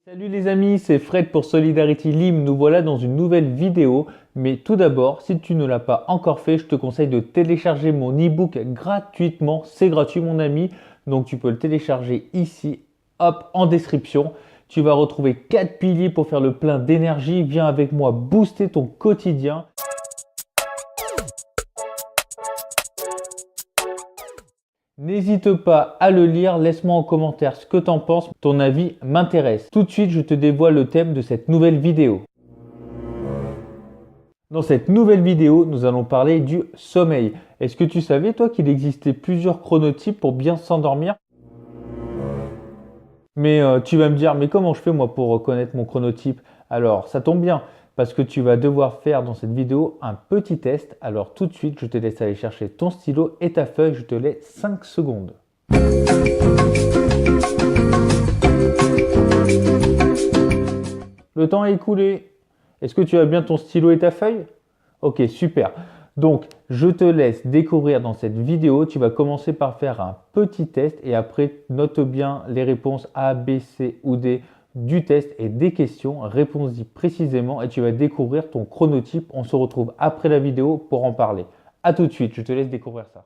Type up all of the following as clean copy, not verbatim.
Salut les amis, c'est Fred pour Solidarity Lim. Nous voilà dans une nouvelle vidéo. Mais tout d'abord, si tu ne l'as pas encore fait, je te conseille de télécharger mon e-book gratuitement. C'est gratuit mon ami. Donc tu peux le télécharger ici, hop, en description. Tu vas retrouver 4 piliers pour faire le plein d'énergie. Viens avec moi booster ton quotidien. N'hésite pas à le lire, laisse-moi en commentaire ce que t'en penses, ton avis m'intéresse. Tout de suite, je te dévoile le thème de cette nouvelle vidéo. Dans cette nouvelle vidéo, nous allons parler du sommeil. Est-ce que tu savais, toi, qu'il existait plusieurs chronotypes pour bien s'endormir? Mais tu vas me dire, mais comment je fais moi pour reconnaître mon chronotype? Alors, ça tombe bien, parce que tu vas devoir faire dans cette vidéo un petit test. Alors tout de suite, je te laisse aller chercher ton stylo et ta feuille. Je te laisse 5 secondes. Le temps est écoulé. Est-ce que tu as bien ton stylo et ta feuille? Ok, super. Donc, je te laisse découvrir dans cette vidéo. Tu vas commencer par faire un petit test et après, note bien les réponses A, B, C ou D du test et des questions. Réponds-y précisément et tu vas découvrir ton chronotype. On se retrouve après la vidéo pour en parler. A tout de suite, je te laisse découvrir ça.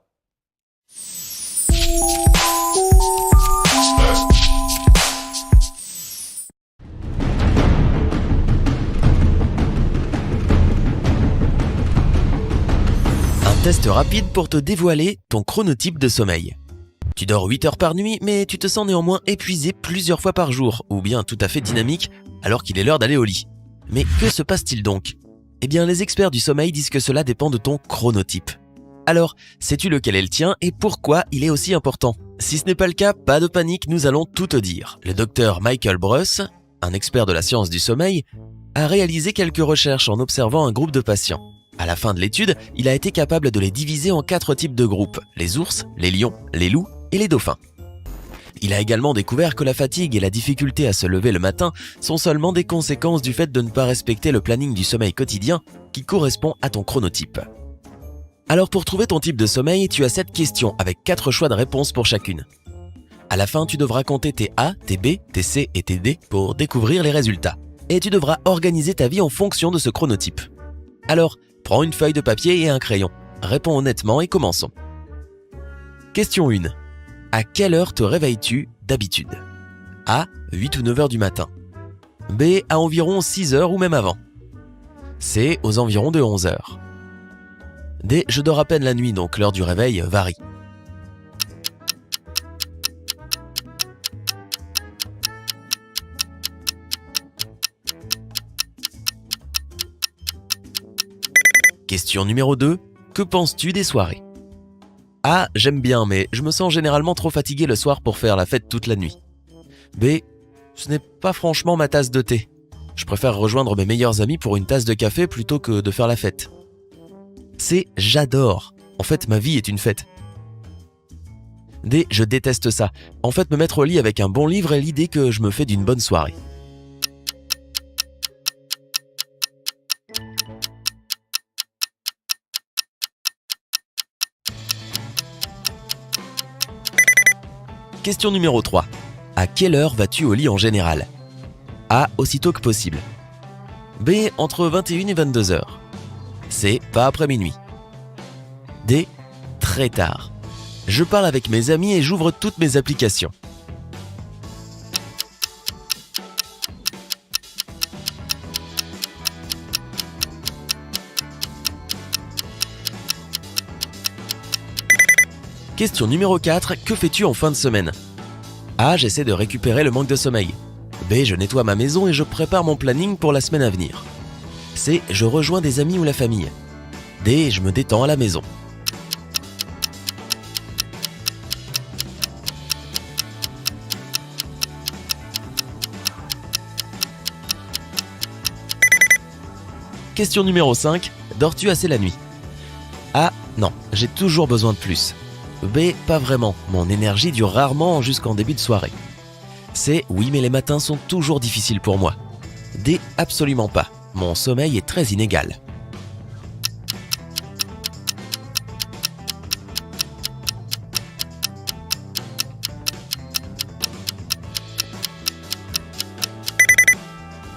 Un test rapide pour te dévoiler ton chronotype de sommeil. Tu dors 8 heures par nuit, mais tu te sens néanmoins épuisé plusieurs fois par jour, ou bien tout à fait dynamique, alors qu'il est l'heure d'aller au lit. Mais que se passe-t-il donc? Eh bien, les experts du sommeil disent que cela dépend de ton chronotype. Alors, sais-tu lequel est le tien et pourquoi il est aussi important? Si ce n'est pas le cas, pas de panique, nous allons tout te dire. Le docteur Michael Breus, un expert de la science du sommeil, a réalisé quelques recherches en observant un groupe de patients. À la fin de l'étude, il a été capable de les diviser en 4 types de groupes, les ours, les lions, les loups et les dauphins. Il a également découvert que la fatigue et la difficulté à se lever le matin sont seulement des conséquences du fait de ne pas respecter le planning du sommeil quotidien qui correspond à ton chronotype. Alors pour trouver ton type de sommeil, tu as 7 questions avec 4 choix de réponses pour chacune. À la fin, tu devras compter tes A, tes B, tes C et tes D pour découvrir les résultats. Et tu devras organiser ta vie en fonction de ce chronotype. Alors, prends une feuille de papier et un crayon. Réponds honnêtement et commençons. Question 1. À quelle heure te réveilles-tu d'habitude? A. 8 ou 9 heures du matin. B. À environ 6 heures ou même avant. C. Aux environs de 11 heures. D. Je dors à peine la nuit, donc l'heure du réveil varie. Question numéro 2. Que penses-tu des soirées? A. J'aime bien, mais je me sens généralement trop fatigué le soir pour faire la fête toute la nuit. B. Ce n'est pas franchement ma tasse de thé. Je préfère rejoindre mes meilleurs amis pour une tasse de café plutôt que de faire la fête. C. J'adore. En fait, ma vie est une fête. D. Je déteste ça. En fait, me mettre au lit avec un bon livre est l'idée que je me fais d'une bonne soirée. Question numéro 3. À quelle heure vas-tu au lit en général? A. Aussitôt que possible. B. Entre 21 et 22 heures. C. Pas après minuit. D. Très tard. Je parle avec mes amis et j'ouvre toutes mes applications. Question numéro 4. Que fais-tu en fin de semaine? A. J'essaie de récupérer le manque de sommeil. B. Je nettoie ma maison et je prépare mon planning pour la semaine à venir. C. Je rejoins des amis ou la famille. D. Je me détends à la maison. Question numéro 5. Dors-tu assez la nuit? A. Non, j'ai toujours besoin de plus. B. Pas vraiment, mon énergie dure rarement jusqu'en début de soirée. C. Oui, mais les matins sont toujours difficiles pour moi. D. Absolument pas, mon sommeil est très inégal.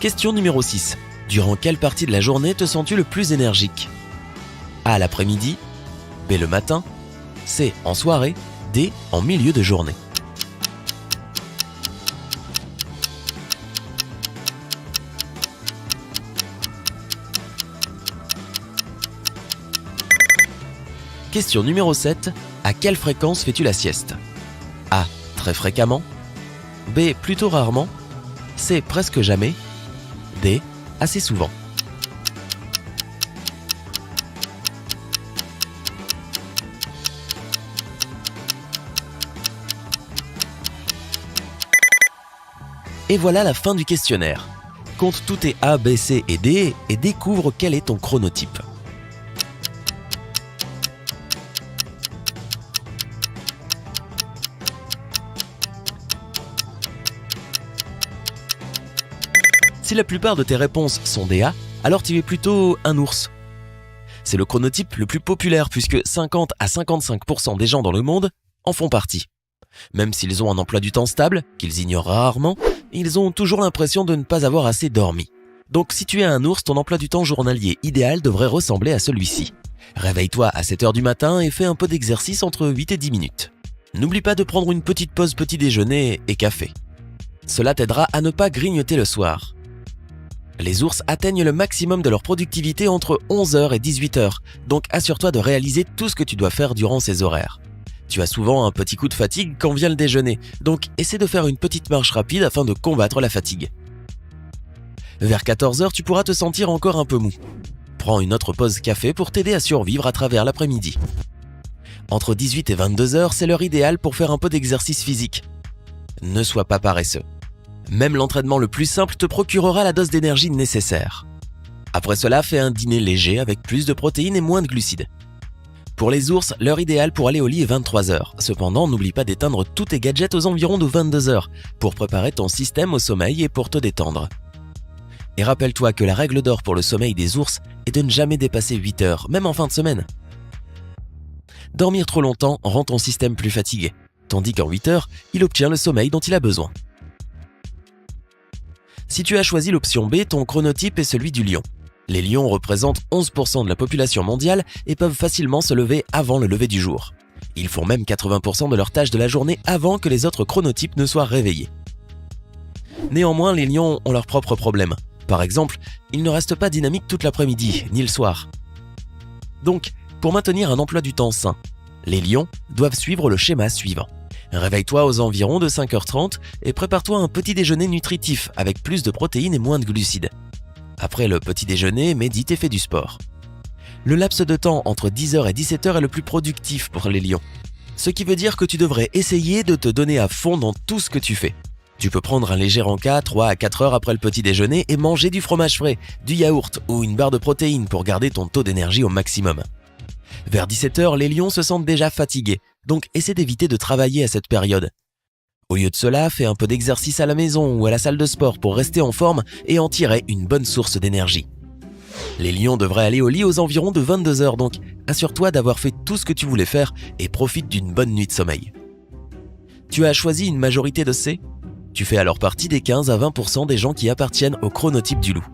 Question numéro 6. Durant quelle partie de la journée te sens-tu le plus énergique? A. L'après-midi, B. Le matin, C. En soirée, D. En milieu de journée. Question numéro 7. À quelle fréquence fais-tu la sieste? A. Très fréquemment, B. Plutôt rarement, C. Presque jamais, D. Assez souvent. Et voilà la fin du questionnaire. Compte tous tes A, B, C et D et découvre quel est ton chronotype. Si la plupart de tes réponses sont des A, alors tu es plutôt un ours. C'est le chronotype le plus populaire puisque 50 à 55% des gens dans le monde en font partie. Même s'ils ont un emploi du temps stable, qu'ils ignorent rarement, ils ont toujours l'impression de ne pas avoir assez dormi. Donc si tu es un ours, ton emploi du temps journalier idéal devrait ressembler à celui-ci. Réveille-toi à 7h du matin et fais un peu d'exercice entre 8 et 10 minutes. N'oublie pas de prendre une petite pause petit déjeuner et café. Cela t'aidera à ne pas grignoter le soir. Les ours atteignent le maximum de leur productivité entre 11h et 18h, donc assure-toi de réaliser tout ce que tu dois faire durant ces horaires. Tu as souvent un petit coup de fatigue quand vient le déjeuner, donc essaie de faire une petite marche rapide afin de combattre la fatigue. Vers 14h, tu pourras te sentir encore un peu mou. Prends une autre pause café pour t'aider à survivre à travers l'après-midi. Entre 18 et 22h, c'est l'heure idéale pour faire un peu d'exercice physique. Ne sois pas paresseux. Même l'entraînement le plus simple te procurera la dose d'énergie nécessaire. Après cela, fais un dîner léger avec plus de protéines et moins de glucides. Pour les ours, l'heure idéale pour aller au lit est 23h. Cependant, n'oublie pas d'éteindre tous tes gadgets aux environs de 22h pour préparer ton système au sommeil et pour te détendre. Et rappelle-toi que la règle d'or pour le sommeil des ours est de ne jamais dépasser 8 heures, même en fin de semaine. Dormir trop longtemps rend ton système plus fatigué, tandis qu'en 8 heures, il obtient le sommeil dont il a besoin. Si tu as choisi l'option B, ton chronotype est celui du lion. Les lions représentent 11% de la population mondiale et peuvent facilement se lever avant le lever du jour. Ils font même 80% de leurs tâches de la journée avant que les autres chronotypes ne soient réveillés. Néanmoins, les lions ont leurs propres problèmes. Par exemple, ils ne restent pas dynamiques toute l'après-midi, ni le soir. Donc, pour maintenir un emploi du temps sain, les lions doivent suivre le schéma suivant. Réveille-toi aux environs de 5h30 et prépare-toi un petit déjeuner nutritif avec plus de protéines et moins de glucides. Après le petit déjeuner, médite et fais du sport. Le laps de temps entre 10h et 17h est le plus productif pour les lions. Ce qui veut dire que tu devrais essayer de te donner à fond dans tout ce que tu fais. Tu peux prendre un léger encas 3 à 4 heures après le petit déjeuner et manger du fromage frais, du yaourt ou une barre de protéines pour garder ton taux d'énergie au maximum. Vers 17h, les lions se sentent déjà fatigués, donc essaie d'éviter de travailler à cette période. Au lieu de cela, fais un peu d'exercice à la maison ou à la salle de sport pour rester en forme et en tirer une bonne source d'énergie. Les lions devraient aller au lit aux environs de 22h, donc assure-toi d'avoir fait tout ce que tu voulais faire et profite d'une bonne nuit de sommeil. Tu as choisi une majorité de C? Tu fais alors partie des 15 à 20% des gens qui appartiennent au chronotype du loup.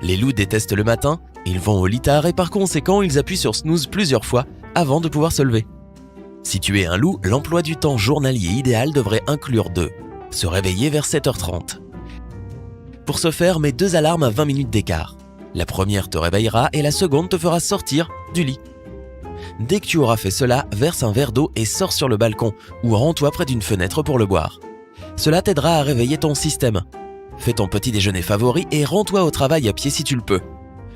Les loups détestent le matin, ils vont au lit tard et par conséquent ils appuient sur snooze plusieurs fois avant de pouvoir se lever. Si tu es un loup, l'emploi du temps journalier idéal devrait inclure se réveiller vers 7h30. Pour ce faire, mets 2 alarmes à 20 minutes d'écart. La première te réveillera et la seconde te fera sortir du lit. Dès que tu auras fait cela, verse un verre d'eau et sors sur le balcon ou rends-toi près d'une fenêtre pour le boire. Cela t'aidera à réveiller ton système. Fais ton petit déjeuner favori et rends-toi au travail à pied si tu le peux.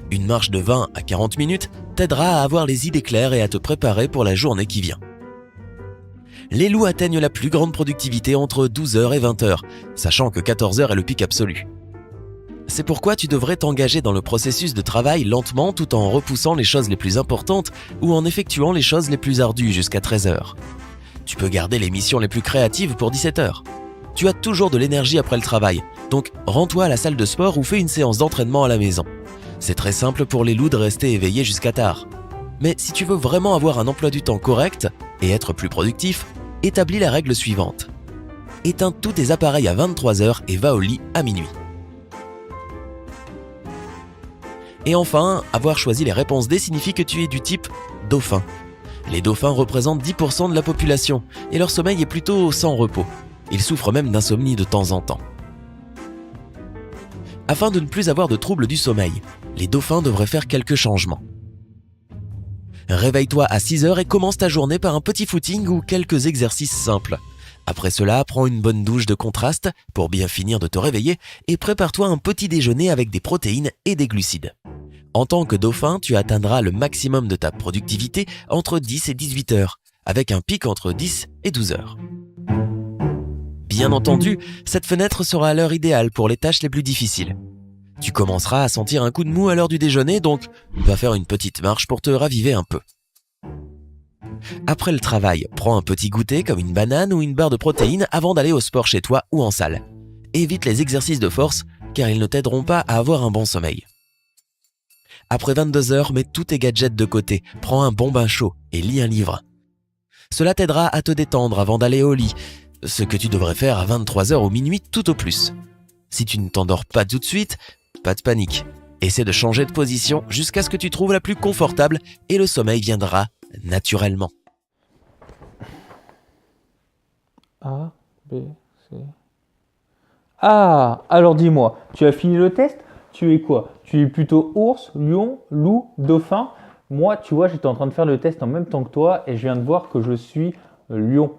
Une marche de 20 à 40 minutes t'aidera à avoir les idées claires et à te préparer pour la journée qui vient. Les loups atteignent la plus grande productivité entre 12h et 20h, sachant que 14h est le pic absolu. C'est pourquoi tu devrais t'engager dans le processus de travail lentement tout en repoussant les choses les plus importantes ou en effectuant les choses les plus ardues jusqu'à 13h. Tu peux garder les missions les plus créatives pour 17h. Tu as toujours de l'énergie après le travail, donc rends-toi à la salle de sport ou fais une séance d'entraînement à la maison. C'est très simple pour les loups de rester éveillés jusqu'à tard. Mais si tu veux vraiment avoir un emploi du temps correct et être plus productif, établis la règle suivante. Éteins tous tes appareils à 23h et va au lit à minuit. Et enfin, avoir choisi les réponses D signifie que tu es du type dauphin. Les dauphins représentent 10% de la population et leur sommeil est plutôt sans repos. Ils souffrent même d'insomnie de temps en temps. Afin de ne plus avoir de troubles du sommeil, les dauphins devraient faire quelques changements. Réveille-toi à 6 heures et commence ta journée par un petit footing ou quelques exercices simples. Après cela, prends une bonne douche de contraste pour bien finir de te réveiller et prépare-toi un petit déjeuner avec des protéines et des glucides. En tant que dauphin, tu atteindras le maximum de ta productivité entre 10 et 18 heures, avec un pic entre 10 et 12 heures. Bien entendu, cette fenêtre sera l'heure idéale pour les tâches les plus difficiles. Tu commenceras à sentir un coup de mou à l'heure du déjeuner, donc va faire une petite marche pour te raviver un peu. Après le travail, prends un petit goûter comme une banane ou une barre de protéines avant d'aller au sport chez toi ou en salle. Évite les exercices de force car ils ne t'aideront pas à avoir un bon sommeil. Après 22 heures, mets tous tes gadgets de côté, prends un bon bain chaud et lis un livre. Cela t'aidera à te détendre avant d'aller au lit, ce que tu devrais faire à 23 heures ou minuit tout au plus. Si tu ne t'endors pas tout de suite, pas de panique. Essaie de changer de position jusqu'à ce que tu trouves la plus confortable et le sommeil viendra naturellement. A, B, C. Ah, alors dis-moi, tu as fini le test? Tu es quoi? Tu es plutôt ours, lion, loup, dauphin? Moi, tu vois, j'étais en train de faire le test en même temps que toi et je viens de voir que je suis lion.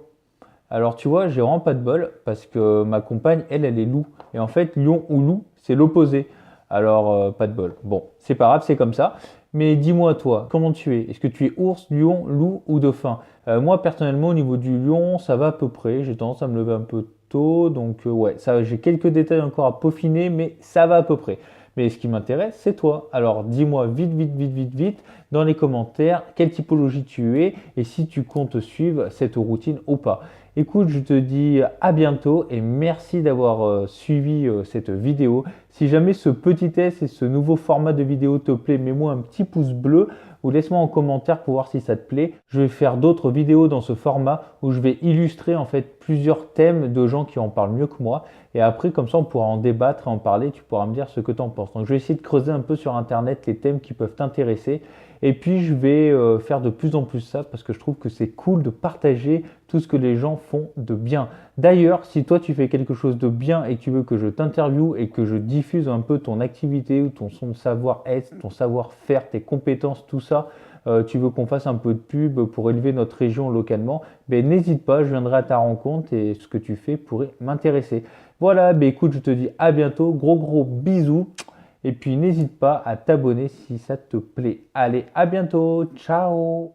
Alors tu vois, j'ai vraiment pas de bol parce que ma compagne, elle est loup. Et en fait, lion ou loup, c'est l'opposé. Alors, pas de bol. Bon, c'est pas grave, c'est comme ça. Mais dis-moi toi, comment tu es? Est-ce que tu es ours, lion, loup ou dauphin? Moi, personnellement, au niveau du lion, ça va à peu près. J'ai tendance à me lever un peu tôt. Donc, ouais, ça, j'ai quelques détails encore à peaufiner, mais ça va à peu près. Mais ce qui m'intéresse, c'est toi. Alors, dis-moi vite, dans les commentaires, quelle typologie tu es et si tu comptes suivre cette routine ou pas. Écoute, je te dis à bientôt et merci d'avoir suivi cette vidéo. Si jamais ce petit test et ce nouveau format de vidéo te plaît, mets-moi un petit pouce bleu ou laisse-moi en commentaire pour voir si ça te plaît. Je vais faire d'autres vidéos dans ce format où je vais illustrer en fait plusieurs thèmes de gens qui en parlent mieux que moi. Et après, comme ça, on pourra en débattre et en parler. Tu pourras me dire ce que tu en penses. Donc, je vais essayer de creuser un peu sur Internet les thèmes qui peuvent t'intéresser. Et puis, je vais faire de plus en plus ça parce que je trouve que c'est cool de partager tout ce que les gens font de bien. D'ailleurs, si toi, tu fais quelque chose de bien et que tu veux que je t'interviewe et que je diffuse un peu ton activité ou ton savoir-être, ton savoir-faire, tes compétences, tout ça, tu veux qu'on fasse un peu de pub pour élever notre région localement, ben, n'hésite pas, je viendrai à ta rencontre et ce que tu fais pourrait m'intéresser. Voilà, ben, écoute, je te dis à bientôt, gros bisous. Et puis n'hésite pas à t'abonner si ça te plaît. Allez, à bientôt, ciao!